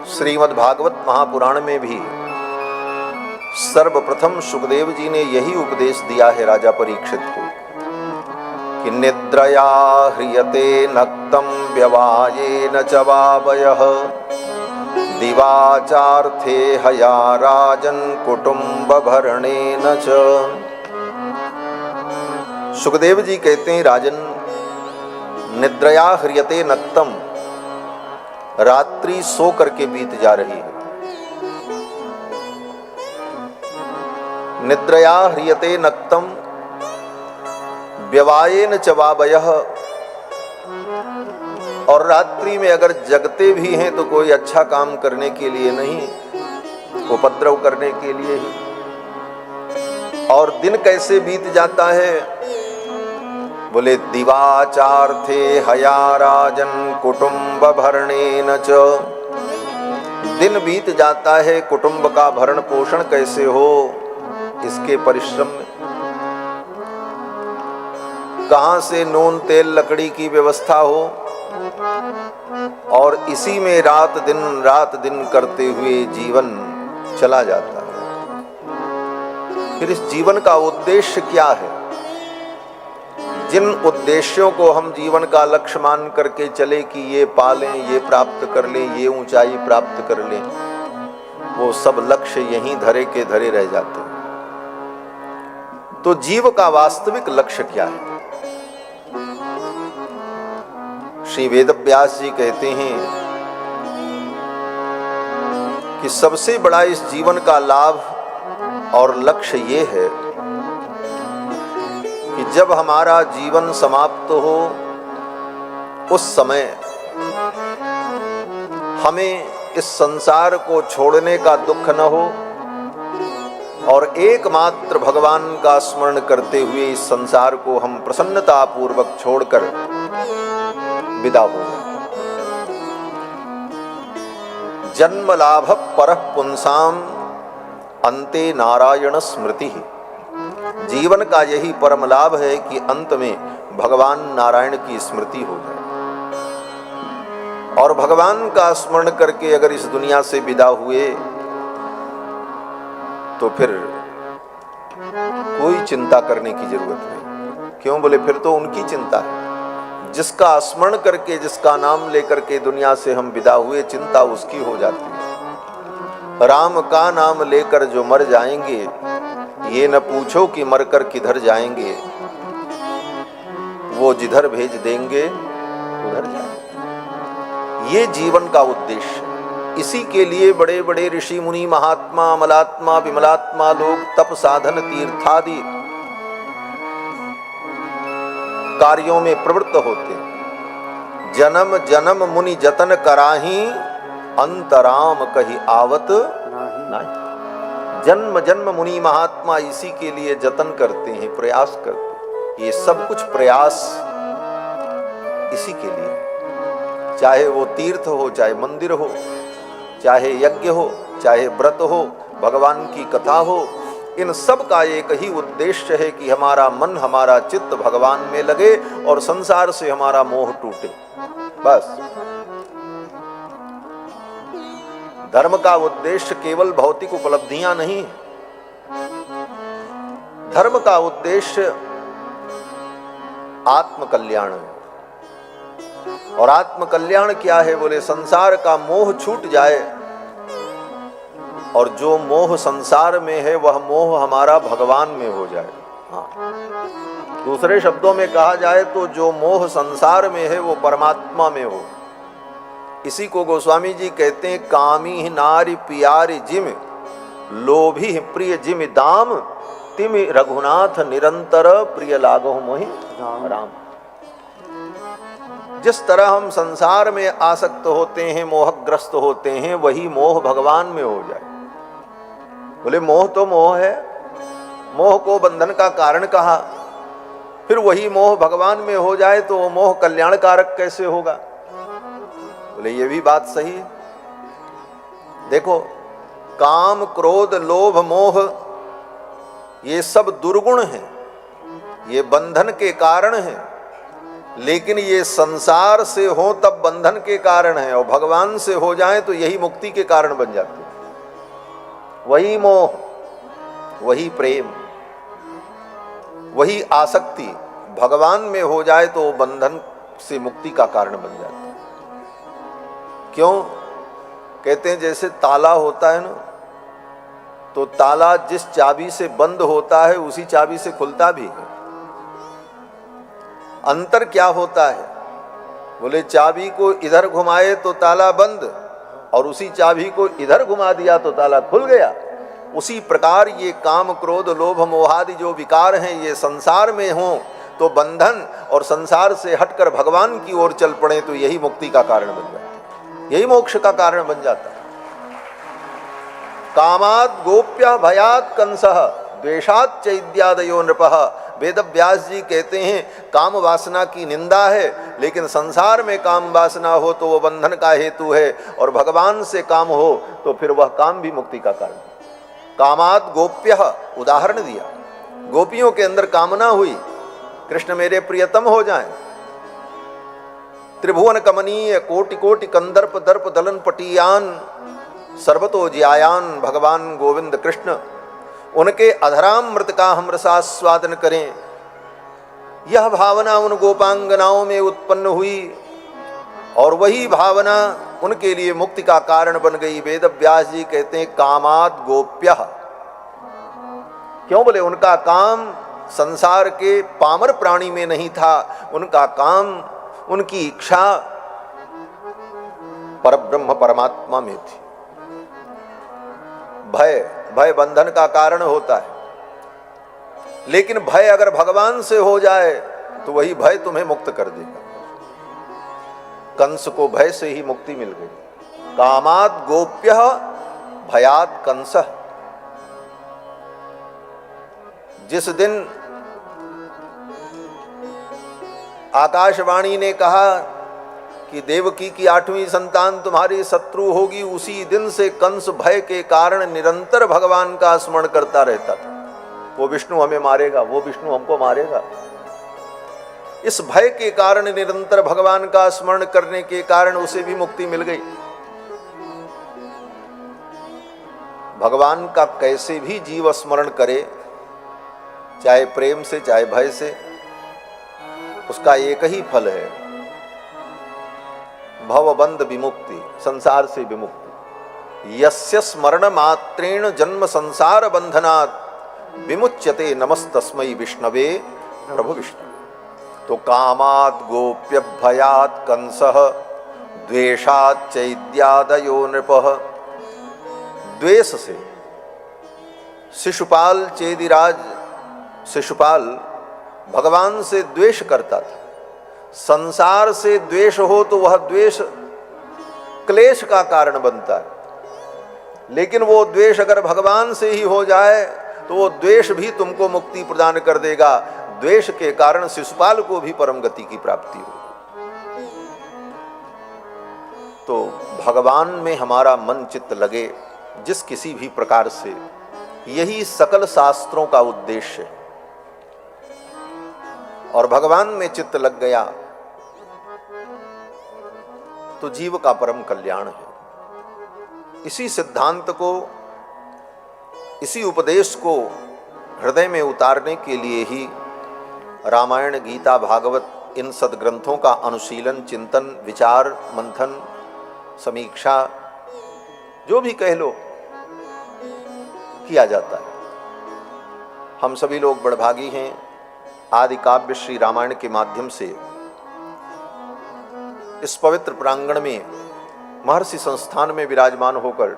श्रीमद् भागवत महापुराण में भी सर्वप्रथम सुखदेव जी ने यही उपदेश दिया है राजा परीक्षित को कि निद्रया ह्रियते नक्तं व्यवायेन च वावयः दिवाचार्थे हया राजन् कुटुम्बभरणेन च। सुखदेव जी कहते हैं, राजन, निद्रया ह्रियते नक्तं, रात्रि सो करके बीत जा रही है। निद्रया ह्रियते नक्तं व्यवायेन च वावयः, और रात्रि में अगर जगते भी हैं तो कोई अच्छा काम करने के लिए नहीं, उपद्रव करने के लिए ही। और दिन कैसे बीत जाता है? बोले दिवाचार्थे हया राजन कुटुम्बभरणेन च। दिन बीत जाता है, कुटुंब का भरण पोषण कैसे हो, इसके परिश्रम में। कहां से नून तेल लकड़ी की व्यवस्था हो, और इसी में रात दिन करते हुए जीवन चला जाता है। फिर इस जीवन का उद्देश्य क्या है? जिन उद्देश्यों को हम जीवन का लक्ष्य मान करके चले कि ये पालें, ये प्राप्त कर लें, ये ऊंचाई प्राप्त कर लें, वो सब लक्ष्य यहीं धरे के धरे रह जाते हैं। तो जीव का वास्तविक लक्ष्य क्या है? श्री वेदव्यास जी कहते हैं कि सबसे बड़ा इस जीवन का लाभ और लक्ष्य ये है कि जब हमारा जीवन समाप्त हो, उस समय हमें इस संसार को छोड़ने का दुख न हो, और एकमात्र भगवान का स्मरण करते हुए इस संसार को हम प्रसन्नता पूर्वक छोड़कर विदा हो जाए। जन्म लाभ परः पुंसाम अन्ते नारायण स्मृति। जीवन का यही परम लाभ है कि अंत में भगवान नारायण की स्मृति हो जाए। और भगवान का स्मरण करके अगर इस दुनिया से विदा हुए तो फिर कोई चिंता करने की जरूरत नहीं। क्यों? बोले फिर तो उनकी चिंता है। जिसका स्मरण करके, जिसका नाम लेकर के दुनिया से हम विदा हुए, चिंता उसकी हो जाती है। राम का नाम लेकर जो मर जाएंगे, ये न पूछो कि मरकर किधर जाएंगे, वो जिधर भेज देंगे उधर जाएंगे। ये जीवन का उद्देश्य। इसी के लिए बड़े बड़े ऋषि मुनि, महात्मा, अमलात्मा, विमलात्मा लोग तप साधन तीर्थादि कार्यों में प्रवृत्त होते हैं। जन्म जन्म मुनि जतन कराही, अंतराम कही आवत नहीं। जन्म जन्म मुनि महात्मा इसी के लिए जतन करते हैं, प्रयास करते हैं। ये सब कुछ प्रयास इसी के लिए, चाहे वो तीर्थ हो, चाहे मंदिर हो, चाहे यज्ञ हो, चाहे व्रत हो, भगवान की कथा हो, इन सब का एक ही उद्देश्य है कि हमारा मन, हमारा चित्त भगवान में लगे और संसार से हमारा मोह टूटे। बस। धर्म का उद्देश्य केवल भौतिक उपलब्धियां नहीं। धर्म का उद्देश्य आत्मकल्याण है। और आत्मकल्याण क्या है? बोले संसार का मोह छूट जाए, और जो मोह संसार में है वह मोह हमारा भगवान में हो जाए। हाँ, दूसरे शब्दों में कहा जाए तो जो मोह संसार में है वो परमात्मा में हो। इसी को गोस्वामी जी कहते हैं, कामी नारी प्यारी जिम, लोभी प्रिय जिम दाम, तिम रघुनाथ निरंतर प्रिय लागो मोहि राम। जिस तरह हम संसार में आसक्त होते हैं, मोहग्रस्त होते हैं, वही मोह भगवान में हो जाए। बोले मोह तो मोह है, मोह को बंधन का कारण कहा, फिर वही मोह भगवान में हो जाए तो वो मोह कल्याणकारक कैसे होगा? बोले ये भी बात सही है। देखो, काम क्रोध लोभ मोह ये सब दुर्गुण हैं, ये बंधन के कारण हैं। लेकिन ये संसार से हो तब बंधन के कारण है, और भगवान से हो जाए तो यही मुक्ति के कारण बन जाते। वही मोह, वही प्रेम, वही आसक्ति भगवान में हो जाए तो वो बंधन से मुक्ति का कारण बन जाती है। क्यों? कहते हैं जैसे ताला होता है ना, तो ताला जिस चाबी से बंद होता है उसी चाबी से खुलता भी है। अंतर क्या होता है? बोले चाबी को इधर घुमाए तो ताला बंद, और उसी चाबी को इधर घुमा दिया तो ताला खुल गया। उसी प्रकार ये काम क्रोध लोभ मोहादि जो विकार हैं ये संसार में हों तो बंधन, और संसार से हटकर भगवान की ओर चल पड़े तो यही मुक्ति का कारण बन जाता है, यही मोक्ष का कारण बन जाता है। कामाद गोप्य भयात कंसः द्वेषात चैद्यादयो नृपः। वेद व्यास जी कहते हैं काम वासना की निंदा है, लेकिन संसार में काम वासना हो तो वो बंधन का हेतु है, और भगवान से काम हो तो फिर वह काम भी मुक्ति का कारण। कामाद गोप्य उदाहरण दिया, गोपियों के अंदर कामना हुई कृष्ण मेरे प्रियतम हो जाएं। त्रिभुवन कमनीय कोटि कोटि कंदर्प दर्प दलन पटियान सर्वतो ज्यायान भगवान गोविंद कृष्ण, उनके अधरामृत का हम रसास्वादन करें। यह भावना उन गोपांगनाओं में उत्पन्न हुई, और वही भावना उनके लिए मुक्ति का कारण बन गई। वेद व्यास जी कहते हैं कामाद गोप्य। क्यों? बोले उनका काम संसार के पामर प्राणी में नहीं था, उनका काम, उनकी इच्छा परब्रह्म परमात्मा में थी। भय बंधन का कारण होता है, लेकिन भय अगर भगवान से हो जाए तो वही भय तुम्हें मुक्त कर देगा। कंस को भय से ही मुक्ति मिल गई। कामाद गोप्य भयात कंस। जिस दिन आकाशवाणी ने कहा कि देवकी की 8वीं संतान तुम्हारी शत्रु होगी, उसी दिन से कंस भय के कारण निरंतर भगवान का स्मरण करता रहता था। वो विष्णु हमें मारेगा, वो विष्णु हमको मारेगा। इस भय के कारण निरंतर भगवान का स्मरण करने के कारण उसे भी मुक्ति मिल गई। भगवान का कैसे भी जीव स्मरण करे, चाहे प्रेम से चाहे भय से, उसका एक ही फल है, भवबंध विमुक्ति, संसार से विमुक्ति। यस्य स्मरण मात्रेण जन्म संसार बंधनात् विमुच्यते नमस्तस्मै विष्णवे प्रभु विष्णु। तो कामात् गोप्य भयात् कंसः द्वेषात् चैद्यादयो नृपः। द्वेष से शिशुपाल चेदिराज शिशुपाल भगवान से द्वेष करता था। संसार से द्वेष हो तो वह द्वेष क्लेश का कारण बनता है, लेकिन वो द्वेष अगर भगवान से ही हो जाए तो वो द्वेष भी तुमको मुक्ति प्रदान कर देगा। द्वेष के कारण शिशुपाल को भी परम गति की प्राप्ति होगी। तो भगवान में हमारा मन चित्त लगे जिस किसी भी प्रकार से, यही सकल शास्त्रों का उद्देश्य है। और भगवान में चित्त लग गया तो जीव का परम कल्याण है। इसी सिद्धांत को, इसी उपदेश को हृदय में उतारने के लिए ही रामायण, गीता, भागवत, इन सद्ग्रंथों का अनुशीलन, चिंतन, विचार, मंथन, समीक्षा, जो भी कह लो, किया जाता है। हम सभी लोग बड़भागी हैं, आदि काव्य श्री रामायण के माध्यम से इस पवित्र प्रांगण में महर्षि संस्थान में विराजमान होकर